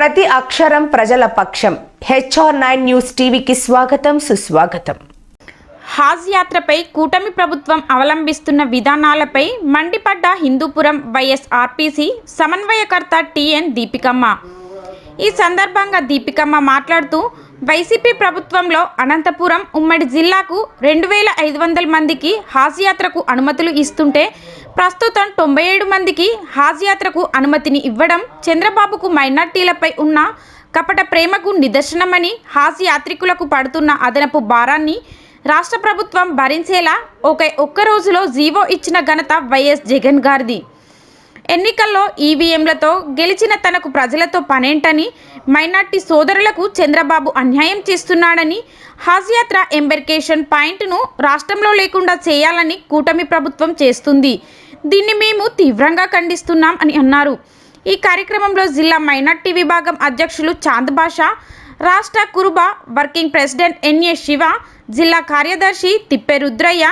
ప్రతి అక్షరం ప్రజల పక్షం. HR9 న్యూస్ టీవీకి స్వాగతం, సుస్వాగతం. హాజ్ యాత్రపై కూటమి ప్రభుత్వం అవలంబిస్తున్న విధానాలపై మండిపడ్డ హిందూపురం వైఎస్ఆర్పీసీ సమన్వయకర్త టిఎన్ దీపికమ్మ. ఈ సందర్భంగా దీపికమ్మ మాట్లాడుతూ, వైసీపీ ప్రభుత్వంలో అనంతపురం ఉమ్మడి జిల్లాకు 2500 మందికి హాజ్ యాత్రకు అనుమతులు ఇస్తుంటే ప్రస్తుతం 97 మందికి హాజ్ యాత్రకు అనుమతిని ఇవ్వడం చంద్రబాబుకు మైనార్టీలపై ఉన్న కపట ప్రేమకు నిదర్శనమని, హాజ్ యాత్రికులకు పడుతున్న అదనపు భారాన్ని రాష్ట్ర ప్రభుత్వం భరించేలా ఒక్క రోజులో జీవో ఇచ్చిన ఘనత వైఎస్ జగన్ గారిది. ఎన్నికల్లో ఈవీఎంలతో గెలిచిన తనకు ప్రజలతో పనేంటని, మైనార్టీ సోదరులకు చంద్రబాబు అన్యాయం చేస్తున్నాడని, హాజ్ యాత్ర ఎంబార్కేషన్ పాయింట్ను రాష్ట్రంలో లేకుండా చేయాలని కూటమి ప్రభుత్వం చేస్తుంది. దీన్ని మేము తీవ్రంగా ఖండిస్తున్నాం అని అన్నారు. ఈ కార్యక్రమంలో జిల్లా మైనార్టీ విభాగం అధ్యక్షులు చాంద్ బాషా, రాష్ట్ర Kuruba working president NA Shiva, జిల్లా కార్యదర్శి Tippe Rudrayya,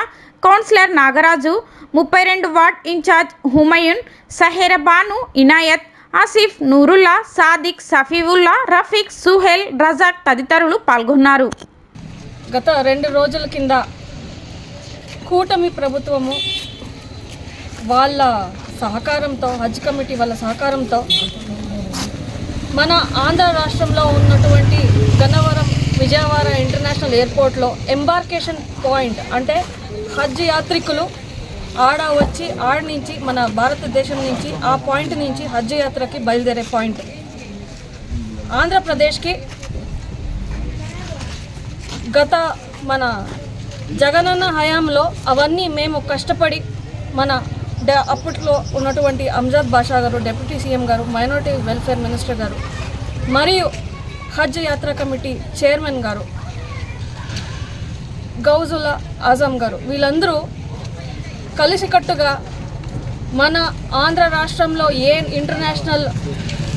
councillor Nagaraju, 32 ward incharge Humayun, Sahera Banu, Inayat, Asif, Noorullah, Sadiq, Safiullah, Rafiq, Suhail, Razak తదితరులు పాల్గొన్నారు. గత 2 రోజుల కింద కూటమి ప్రభుత్వము వాళ్ళ సహకారంతో, హజ్ కమిటీ వాళ్ళ సహకారంతో మన ఆంధ్ర రాష్ట్రంలో ఉన్నటువంటి గన్నవరం విజయవాడ ఇంటర్నేషనల్ ఎయిర్పోర్ట్లో ఎంబార్కేషన్ పాయింట్, అంటే హజ్ యాత్రికులు ఆడ నుంచి మన భారతదేశం నుంచి ఆ పాయింట్ నుంచి హజ్ యాత్రకి బయలుదేరే పాయింట్ ఆంధ్రప్రదేశ్కి గత మన జగనన్న హయాంలో అవన్నీ మేము కష్టపడి మన అప్పట్లో ఉన్నటువంటి అంజద్ బాషా గారు, డిప్యూటీ సీఎం గారు, మైనారిటీ వెల్ఫేర్ మినిస్టర్ గారు, మరియు హజ్ యాత్రా కమిటీ చైర్మన్ గారు గౌజుల్లా ఆజం గారు, వీళ్ళందరూ కలిసికట్టుగా మన ఆంధ్ర రాష్ట్రంలో ఏ ఇంటర్నేషనల్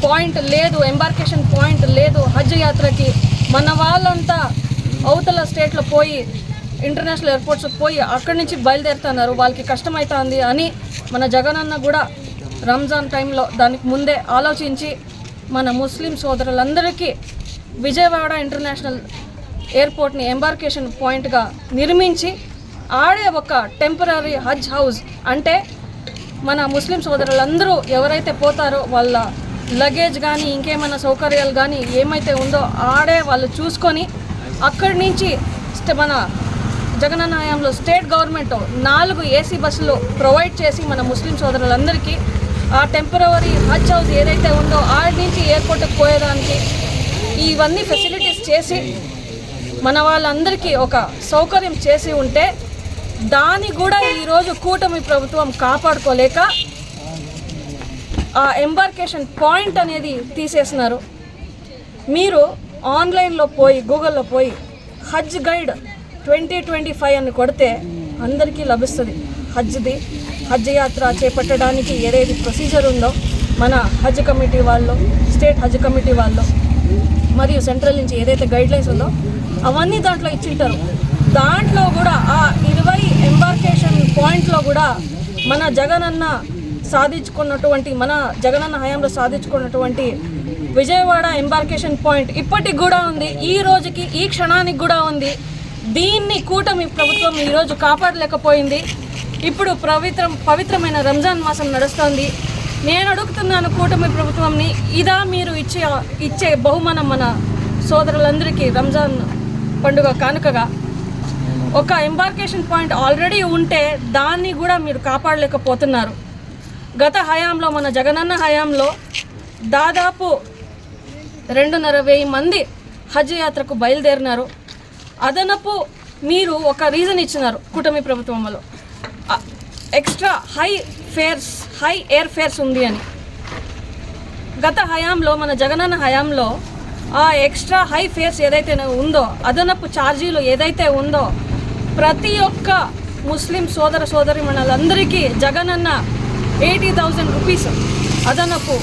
పాయింట్ లేదు, ఎంబార్కేషన్ పాయింట్ లేదు హజ్ యాత్రకి, మన వాళ్ళంతా అవతల స్టేట్లో పోయి ఇంటర్నేషనల్ ఎయిర్పోర్ట్స్ పోయి అక్కడి నుంచి బయలుదేరుతున్నారు, వాళ్ళకి కష్టమవుతుంది అని మన జగనన్న కూడా రంజాన్ టైంలో దానికి ముందే ఆలోచించి మన ముస్లిం సోదరులందరికీ విజయవాడ ఇంటర్నేషనల్ ఎయిర్పోర్ట్ని ఎంబార్కేషన్ పాయింట్గా నిర్మించి ఆడే ఒక టెంపరీ హజ్ హౌస్, అంటే మన ముస్లిం సోదరులందరూ ఎవరైతే పోతారో వాళ్ళ లగేజ్ కానీ ఇంకేమైనా సౌకర్యాలు కానీ ఏమైతే ఉందో ఆడే వాళ్ళు చూసుకొని అక్కడి నుంచి మన జగనన్న హయాంలో స్టేట్ గవర్నమెంట్ 4 ఏసీ బస్సులు ప్రొవైడ్ చేసి మన ముస్లిం సోదరులందరికీ ఆ టెంపరవరీ హజ్ హౌస్ ఏదైతే ఉందో ఆడి నుంచి ఎయిర్పోర్ట్కి పోయేదానికి ఇవన్నీ ఫెసిలిటీస్ చేసి మన వాళ్ళందరికీ ఒక సౌకర్యం చేసి ఉంటే దాన్ని కూడా ఈరోజు కూటమి ప్రభుత్వం కాపాడుకోలేక ఆ ఎంబార్కేషన్ పాయింట్ అనేది తీసేసినారు. మీరు ఆన్లైన్లో పోయి గూగుల్లో పోయి హజ్ గైడ్ 2025 అని కొడితే అందరికీ లభిస్తుంది. హజ్ యాత్ర చేపట్టడానికి ఏదైతే ప్రొసీజర్ ఉందో మన హజ్ కమిటీ వాళ్ళు, స్టేట్ హజ్ కమిటీ వాళ్ళు మరియు సెంట్రల్ నుంచి ఏదైతే గైడ్లైన్స్ ఉందో అవన్నీ దాంట్లో ఇచ్చింటారు. దాంట్లో కూడా ఆ 20 ఎంబార్కేషన్ పాయింట్లో కూడా మన జగనన్న సాధించుకున్నటువంటి, మన జగనన్న హయాంలో సాధించుకున్నటువంటి విజయవాడ ఎంబార్కేషన్ పాయింట్ ఇప్పటికి కూడా ఉంది, ఈ రోజుకి ఈ క్షణానికి కూడా ఉంది. దీన్ని కూటమి ప్రభుత్వం ఈరోజు కాపాడలేకపోయింది. ఇప్పుడు పవిత్రమైన రంజాన్ మాసం నడుస్తుంది. నేను అడుగుతున్నాను కూటమి ప్రభుత్వంని, ఇదా మీరు ఇచ్చే బహుమానం మన సోదరులందరికీ రంజాన్ పండుగ కానుకగా? ఒక ఎంబార్కేషన్ పాయింట్ ఆల్రెడీ ఉంటే దాన్ని కూడా మీరు కాపాడలేకపోతున్నారు. గత హయాంలో మన జగనన్న హయాంలో దాదాపు 2,500 మంది హజ్ యాత్రకు బయలుదేరినారు. అదనపు మీరు ఒక రీజన్ ఇచ్చినారు కూటమి ప్రభుత్వంలో, ఎక్స్ట్రా హై ఎయిర్ ఫేర్స్ ఉంది అని. గత హయాంలో మన జగనన్న హయాంలో ఆ ఎక్స్ట్రా హై ఫేర్స్ ఏదైతే ఉందో, అదనపు ఛార్జీలు ఏదైతే ఉందో, ప్రతి ఒక్క ముస్లిం సోదరిమణులందరికీ జగనన్న 80,000 రూపీస్ అదనపు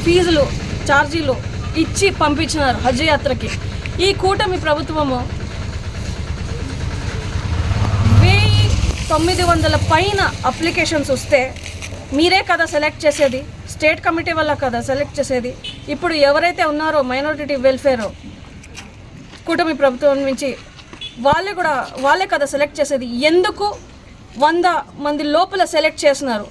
ఫీజులు ఛార్జీలు ఇచ్చి పంపించినారు హజ్ యాత్రకి. ఈ కూటమి ప్రభుత్వము 1900 పైన అప్లికేషన్స్ వస్తే మీరే కదా సెలెక్ట్ చేసేది. స్టేట్ కమిటీ వల్ల కదా సెలెక్ట్ చేసేది. ఇప్పుడు ఎవరైతే ఉన్నారో మైనారిటీ వెల్ఫేర్ కూటమి ప్రభుత్వం నుంచి వాళ్ళే కదా సెలెక్ట్ చేసేది. ఎందుకు 100 మంది లోపల సెలెక్ట్ చేస్తున్నారు?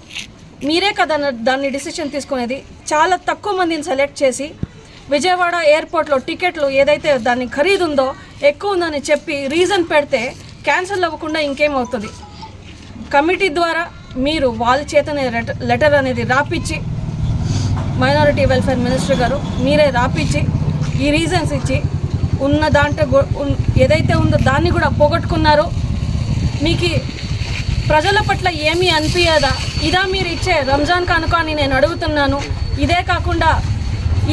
మీరే కదా దాన్ని డిసిషన్ తీసుకునేది. చాలా తక్కువ మందిని సెలెక్ట్ చేసి విజయవాడ ఎయిర్పోర్ట్లో టికెట్లు ఏదైతే దాని ఖరీదు ఉందో ఎక్కువ ఉందని చెప్పి రీజన్ పెడితే క్యాన్సిల్ అవ్వకుండా ఇంకేమవుతుంది? కమిటీ ద్వారా మీరు వాళ్ళ చేతనే లెటర్ అనేది రాపిచ్చి, మైనారిటీ వెల్ఫేర్ మినిస్టర్ గారు మీరే రాపిచ్చి ఈ రీజన్స్ ఇచ్చి ఉన్న దాంట్లో ఏదైతే ఉందో దాన్ని కూడా పోగొట్టుకున్నారు. మీకు ప్రజల పట్ల ఏమీ అనిపించదా? ఇదా మీరు ఇచ్చే రంజాన్ కానుక అని నేను అడుగుతున్నాను. ఇదే కాకుండా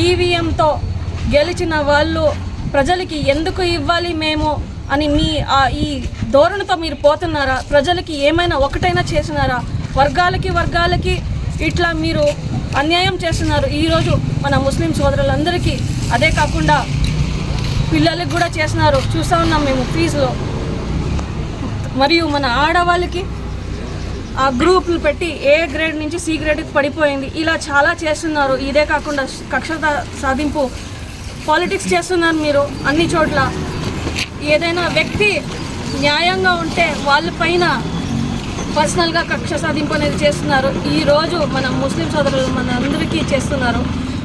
ఈవీఎంతో గెలిచిన వాళ్ళు ప్రజలకి ఎందుకు ఇవ్వాలి మేము అని ఈ ధోరణితో మీరు పోతున్నారా? ప్రజలకి ఏమైనా ఒకటైనా చేసినారా? వర్గాలకి ఇట్లా మీరు అన్యాయం చేస్తున్నారు. ఈరోజు మన ముస్లిం సోదరులందరికీ, అదే కాకుండా పిల్లలకి కూడా చేస్తున్నారు. చూస్తూ ఉన్నాం మేము ఫీజులో. మరియు మన ఆడవాళ్ళకి ఆ గ్రూపులు పెట్టి ఏ గ్రేడ్ నుంచి సి గ్రేడ్కి పడిపోయింది. ఇలా చాలా చేస్తున్నారు. ఇదే కాకుండా కక్ష సాధింపు పాలిటిక్స్ చేస్తున్నారు మీరు అన్ని చోట్ల. ఏదైనా వ్యక్తి న్యాయంగా ఉంటే వాళ్ళపైన పర్సనల్గా కక్ష సాధింపు అనేది చేస్తున్నారు. ఈరోజు మన ముస్లిం సోదరులు మన అందరికీ చేస్తున్నారు.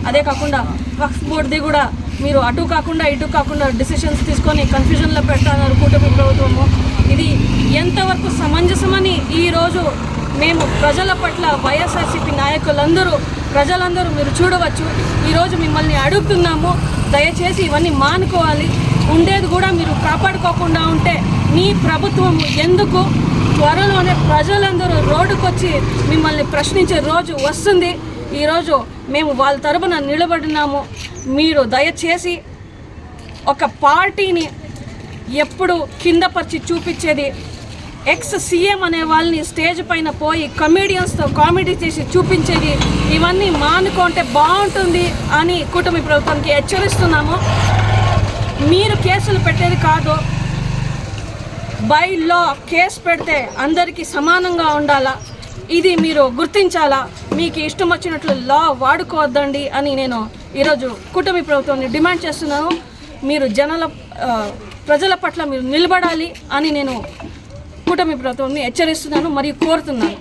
అదే కాకుండా వక్ఫ్ బోర్డుది కూడా మీరు అటు కాకుండా ఇటు కాకుండా డిసిషన్స్ తీసుకొని కన్ఫ్యూజన్లో పెడుతున్నారు కూటమి ప్రభుత్వము. ఇది ఎంతవరకు సమంజసమని ఈరోజు మేము ప్రజల పట్ల వైఎస్ఆర్సీపీ ప్రజలందరూ మీరు చూడవచ్చు. ఈరోజు మిమ్మల్ని అడుగుతున్నాము, దయచేసి ఇవన్నీ మానుకోవాలి. ఉండేది కూడా మీరు కాపాడుకోకుండా ఉంటే మీ ప్రభుత్వం ఎందుకు? త్వరలోనే ప్రజలందరూ రోడ్డుకొచ్చి మిమ్మల్ని ప్రశ్నించే రోజు వస్తుంది. ఈరోజు మేము వాళ్ళ తరపున నిలబడినాము. మీరు దయచేసి ఒక పార్టీని ఎప్పుడు కిందపరిచి చూపించేది, ఎక్స్ సీఎం అనే వాళ్ళని స్టేజ్ పైన పోయి కమెడియన్స్తో కామెడీ చేసి చూపించేది, ఇవన్నీ మానుకుంటే బాగుంటుంది అని కూటమి ప్రభుత్వానికి హెచ్చరిస్తున్నాము. మీరు కేసులు పెట్టేది కాదు, బై లా కేసు పెడితే అందరికీ సమానంగా ఉండాలా, ఇది మీరు గుర్తించాలా. మీకు ఇష్టం వచ్చినట్లు లా వాడుకోవద్దండి అని నేను ఈరోజు కూటమి ప్రభుత్వాన్ని డిమాండ్ చేస్తున్నాను. మీరు ప్రజల పట్ల మీరు నిలబడాలి అని నేను కూటమి ప్రభుత్వాన్ని హెచ్చరిస్తున్నాను మరియు కోరుతున్నాను.